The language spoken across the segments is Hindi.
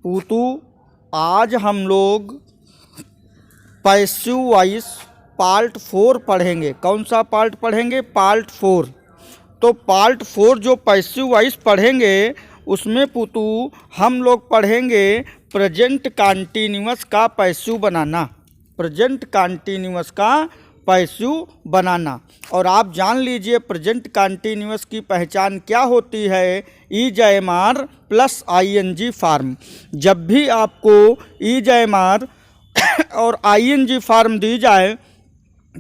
पूतू आज हम लोग पैसिव वॉइस पार्ट 4 पढ़ेंगे। कौन सा पार्ट पढ़ेंगे? पार्ट 4। तो पार्ट 4 जो पैसिव वॉइस पढ़ेंगे उसमें पूतू हम लोग पढ़ेंगे प्रेजेंट कंटीन्यूअस का पैसिव बनाना। प्रेजेंट कंटीन्यूअस का पैसिव बनाना। और आप जान लीजिए प्रेजेंट कंटीन्यूअस की पहचान क्या होती है। Is am are plus ING form. जब भी आपको इज एम आर और आईएनजी फॉर्म दी जाए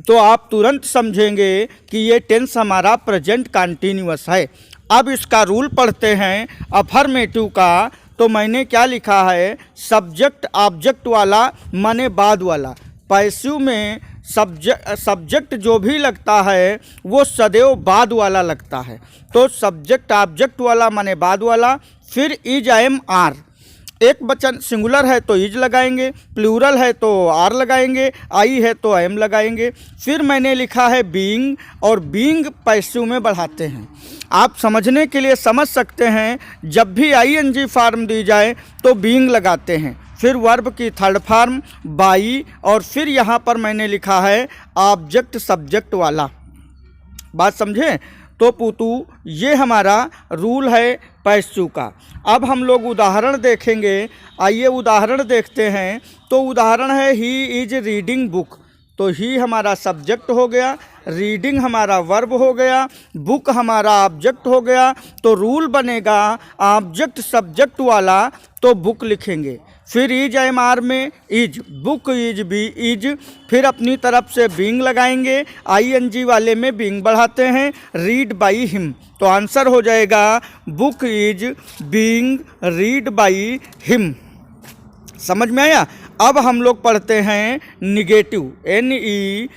तो आप तुरंत समझेंगे कि ये टेंस हमारा प्रेजेंट कंटीन्यूअस है। अब इसका रूल पढ़ते हैं अफर्मेटिव का। तो मैंने क्या लिखा है? सब्जेक्ट ऑब्जेक्ट वाला माने बाद वाला। पैसिव में सब्जेक्ट जो भी लगता है वो सदैव बाद वाला लगता है। तो सब्जेक्ट ऑब्जेक्ट वाला माने बाद वाला। फिर इज एम आर। एक वचन सिंगुलर है तो इज लगाएंगे, प्लूरल है तो आर लगाएंगे, आई है तो एम लगाएंगे। फिर मैंने लिखा है बीइंग, और बीइंग पैसिव में बढ़ाते हैं। आप समझने के लिए समझ सकते हैं, जब भी आईएनजी फॉर्म दी जाए तो बीइंग लगाते हैं। फिर वर्ब की थर्ड फॉर्म बाई, और फिर यहाँ पर मैंने लिखा है ऑब्जेक्ट सब्जेक्ट वाला। बात समझे? तो पूतू ये हमारा रूल है पैसिव का। अब हम लोग उदाहरण देखेंगे। आइए उदाहरण देखते हैं। तो उदाहरण है ही इज रीडिंग बुक। तो ही हमारा सब्जेक्ट हो गया, रीडिंग हमारा वर्ब हो गया, बुक हमारा ऑब्जेक्ट हो गया। तो रूल बनेगा ऑब्जेक्ट सब्जेक्ट वाला तो बुक लिखेंगे। फिर इज एम आर में is, book is be is. फिर अपनी तरफ से बीइंग लगाएंगे, आईएनजी वाले में बीइंग बढ़ाते हैं, रीड बाई हिम। तो आंसर हो जाएगा book is being read by him. समझ में आया? अब हम लोग पढ़ते हैं निगेटिव, NEGATIVE,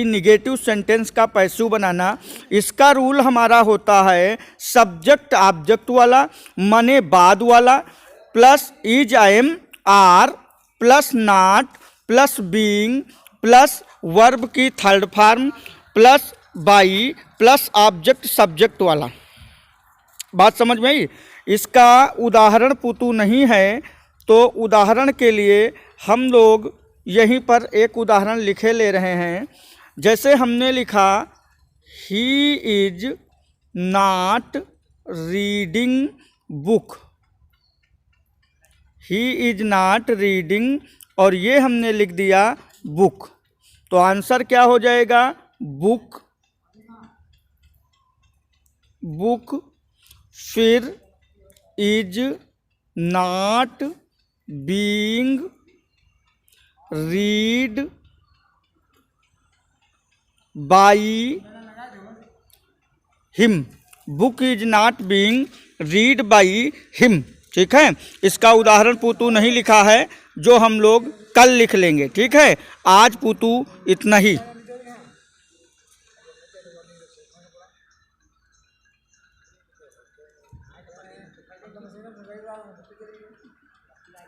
निगेटिव सेंटेंस का पैसिव बनाना। इसका रूल हमारा होता है सब्जेक्ट ऑब्जेक्ट वाला माने बाद वाला, plus is am are plus not plus being plus verb की third form plus by plus object subject वाला। बात समझ में आई? इसका उदाहरण पूतू नहीं है, तो उदाहरण के लिए हम लोग यहीं पर एक उदाहरण लिखे ले रहे हैं। जैसे हमने लिखा he is not reading book. He is not reading, और ये हमने लिख दिया बुक। तो आंसर क्या हो जाएगा? Book, book. फिर is not being read by him. Book is not being read by him. ठीक है? इसका उदाहरण पूतू नहीं लिखा है, जो हम लोग कल लिख लेंगे। ठीक है? आज पूतू इतना ही।